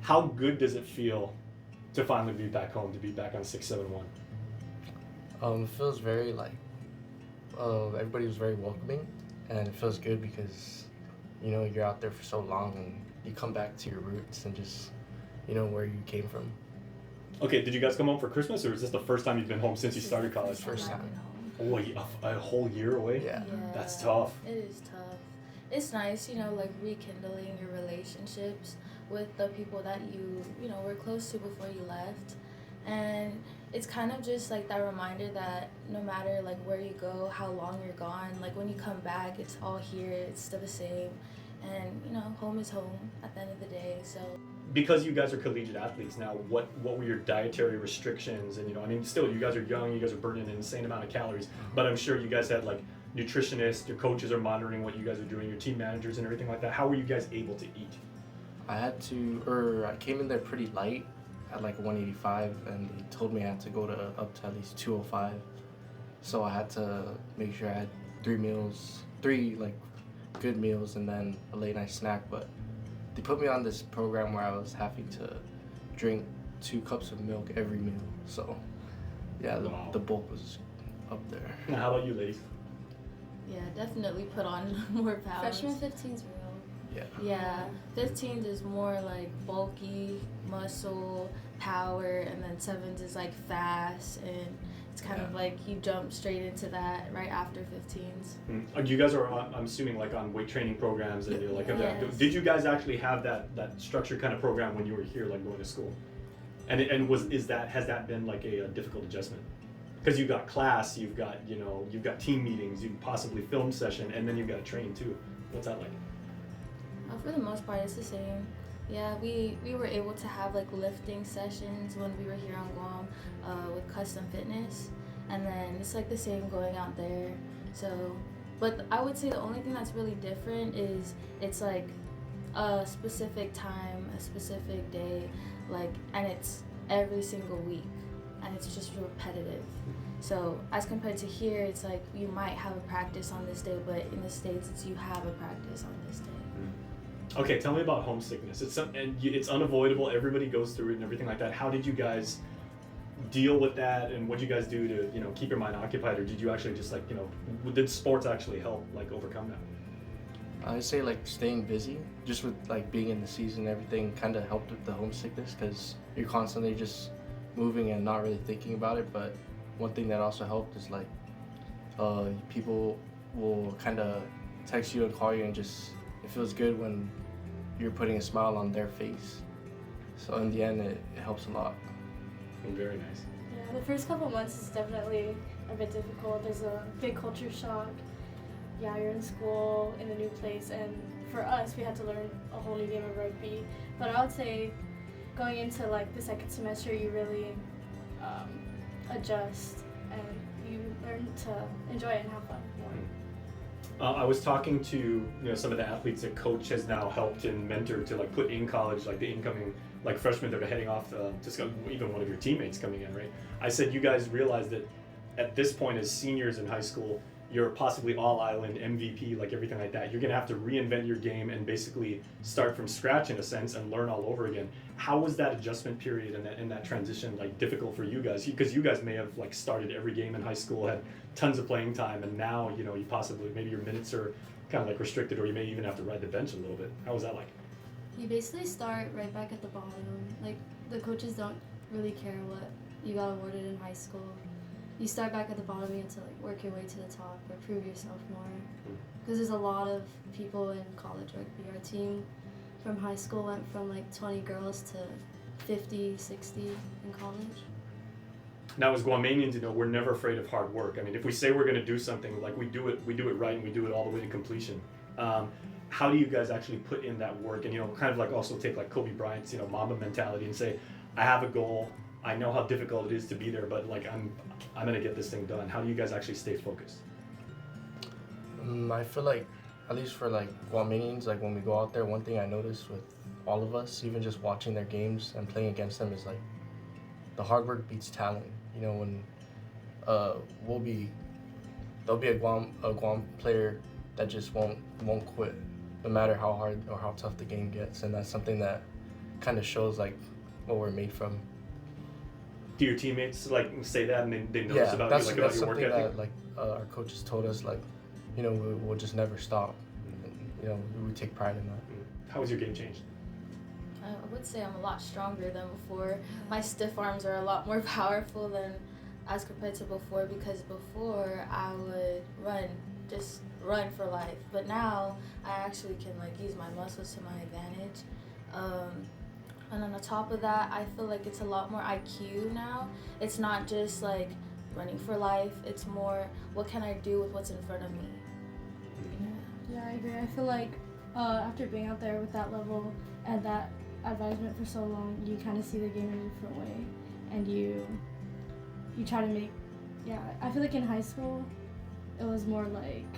How good does it feel to finally be back home, to be back on 671? It feels very everybody was very welcoming, and it feels good because, you're out there for so long and you come back to your roots and just, where you came from. Okay, did you guys come home for Christmas, or is this the first time you've been home since you started college? First time. Oh, a whole year away? Yeah. That's tough. It is tough. It's nice, like rekindling your relationships with the people that you were close to before you left. And it's kind of just like that reminder that no matter like where you go, how long you're gone, like when you come back, it's all here, it's still the same. And home is home at the end of the day. So Because you guys are collegiate athletes now, what were your dietary restrictions? And I mean, still, you guys are young, you guys are burning an insane amount of calories, but I'm sure you guys had like nutritionists, your coaches are monitoring what you guys are doing, your team managers and everything like that. How were you guys able to eat? I came in there pretty light at like 185, and they told me I had to go up to at least 205. So I had to make sure I had three like good meals, and then a late night snack. But they put me on this program where I was having to drink 2 cups of milk every meal. So yeah, Wow. the bulk was up there. Now, how about you, ladies? yeah, definitely put on more pounds. Freshman 15's real. Yeah, 15s is more like bulky, muscle, power, and then 7s is like fast, and it's kind of like you jump straight into that right after 15s. You guys are, I'm assuming, like on weight training programs, and you're like, Yes. did you guys actually have that structured kind of program when you were here, like going to school? And has that been like a difficult adjustment? Because you've got class, you've got team meetings, you possibly film session, and then you've got to train too. What's that like? For the most part, it's the same. Yeah, we were able to have like lifting sessions when we were here on Guam with Custom Fitness, and then it's like the same going out there. So, but I would say the only thing that's really different is it's like a specific time, a specific day, and it's every single week, and it's just repetitive. So as compared to here, it's like you might have a practice on this day, but in the States, it's you have a practice on this day. Okay, tell me about homesickness. It's unavoidable. Everybody goes through it and everything like that. How did you guys deal with that, and what did you guys do to keep your mind occupied, or did you actually just did sports actually help overcome that? I'd say staying busy, just with being in the season, everything kind of helped with the homesickness because you're constantly just moving and not really thinking about it. But one thing that also helped is people will kind of text you and call you, and just it feels good when you're putting a smile on their face. So in the end, it helps a lot. Very nice. Yeah, the first couple months is definitely a bit difficult. There's a big culture shock. Yeah, you're in school in a new place, and for us, we had to learn a whole new game of rugby. But I would say going into the second semester, you really adjust and you learn to enjoy it and have fun more. I was talking to some of the athletes that coach has now helped and mentored to put in college, the incoming freshmen that are heading off to school, even one of your teammates coming in, right? I said, you guys realize that at this point as seniors in high school, you're possibly all-island MVP, everything like that. You're gonna have to reinvent your game and basically start from scratch in a sense and learn all over again. How was that adjustment period and that transition difficult for you guys? Because you guys may have started every game in high school, had tons of playing time, and now you possibly, maybe your minutes are kind of restricted, or you may even have to ride the bench a little bit. How was that like? You basically start right back at the bottom. The coaches don't really care what you got awarded in high school. You start back at the bottom, you have to work your way to the top or prove yourself more. Because there's a lot of people in college rugby. Our team from high school went from 20 girls to 50, 60 in college. Now, as Guamanians, we're never afraid of hard work. I mean, if we say we're going to do something, we do it right, and we do it all the way to completion. How do you guys actually put in that work, and kind of also take Kobe Bryant's Mamba mentality and say, I have a goal, I know how difficult it is to be there, but I'm going to get this thing done. How do you guys actually stay focused? I feel at least for Guamanians, when we go out there, one thing I noticed with all of us, even just watching their games and playing against them, is the hard work beats talent. When there'll be a Guam player that just won't quit, no matter how hard or how tough the game gets, and that's something that kind of shows like what we're made from. Do your teammates like say that and they notice about you, like about your work ethic? ethic? That our coaches told us, like, we'll just never stop. And, we take pride in that. How has your game changed? I would say I'm a lot stronger than before. My stiff arms are a lot more powerful than as compared to before, because before I would just run for life. But now I actually can like use my muscles to my advantage. And on the top of that, I feel like it's a lot more IQ now. It's not just like running for life. It's more, what can I do with what's in front of me? Yeah, I agree. I feel like after being out there with that level and that advisement for so long, you kind of see the game in a different way, and you try to make. Yeah, I feel like in high school, it was more like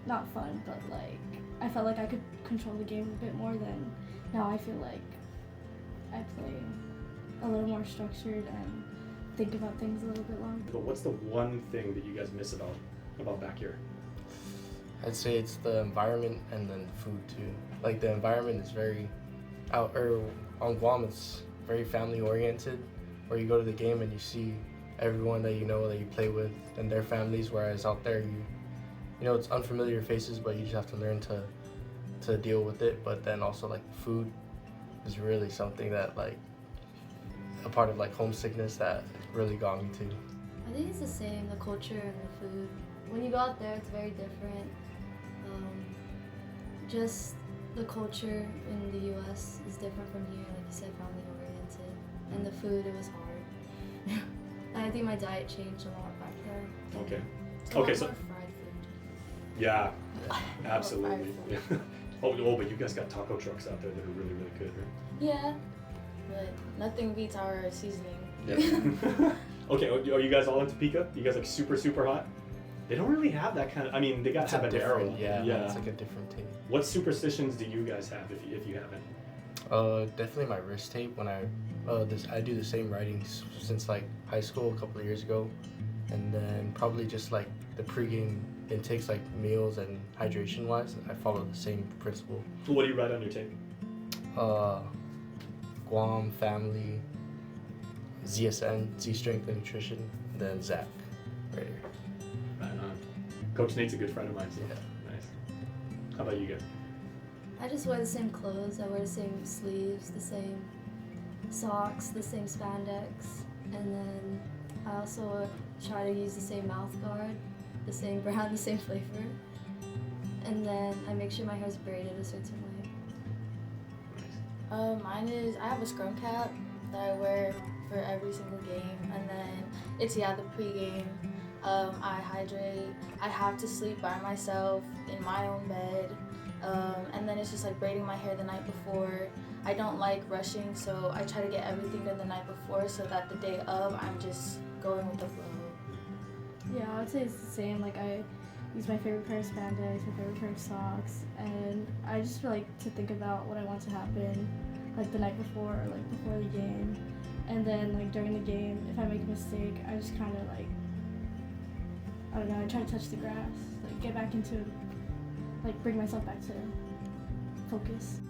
not fun, but like I felt like I could control the game a bit more than now. I feel like I play a little more structured and think about things a little bit longer. But what's the one thing that you guys miss about back here? I'd say it's the environment and then food too. Like the environment is very on Guam it's very family oriented, where you go to the game and you see everyone that that you play with and their families, whereas out there it's unfamiliar faces, but you just have to learn to deal with it. But then also like food is really something that like a part of like homesickness that really got me too. I think it's the same, the culture and the food. When you go out there, it's very different. Just the culture in the U.S. is different from here, like you said, family oriented. And the food, it was hard. And I think my diet changed a lot back there. Okay. It's a lot So more fried food. yeah, absolutely. Yeah. Oh, but you guys got taco trucks out there that are really, really good, right? Yeah, but nothing beats our seasoning. Yeah. Okay, are you guys all into pica? You guys like super, super hot? They don't really have that kind of, I mean, they got habanero. Yeah, it's like a different taste. What superstitions do you guys have if you haven't? Definitely my wrist tape. When I do the same writing since like high school a couple of years ago, and then probably just like the pregame intakes, like meals and hydration wise, I follow the same principle. What do you write on your tape? Guam, family, ZSN, Z Strength and Nutrition, and then Zach, right here. Right on. Coach Nate's a good friend of mine, so Yeah. nice. How about you guys? I just wear the same clothes. I wear the same sleeves, the same socks, the same spandex, and then I also try to use the same mouth guard, the same brand, the same flavor, and then I make sure my hair's braided a certain way. Mine is, I have a scrum cap that I wear for every single game, and then it's the pregame. I hydrate. I have to sleep by myself in my own bed, and then it's just like braiding my hair the night before. I don't like rushing, so I try to get everything done the night before so that the day of I'm just going with the flow. Yeah, I would say it's the same. Like I use my favorite pair of spandex, my favorite pair of socks, and I just like to think about what I want to happen, like the night before, or like before the game, and then like during the game, if I make a mistake, I just kind of like, I don't know, I try to touch the grass, like get back into, like bring myself back to focus.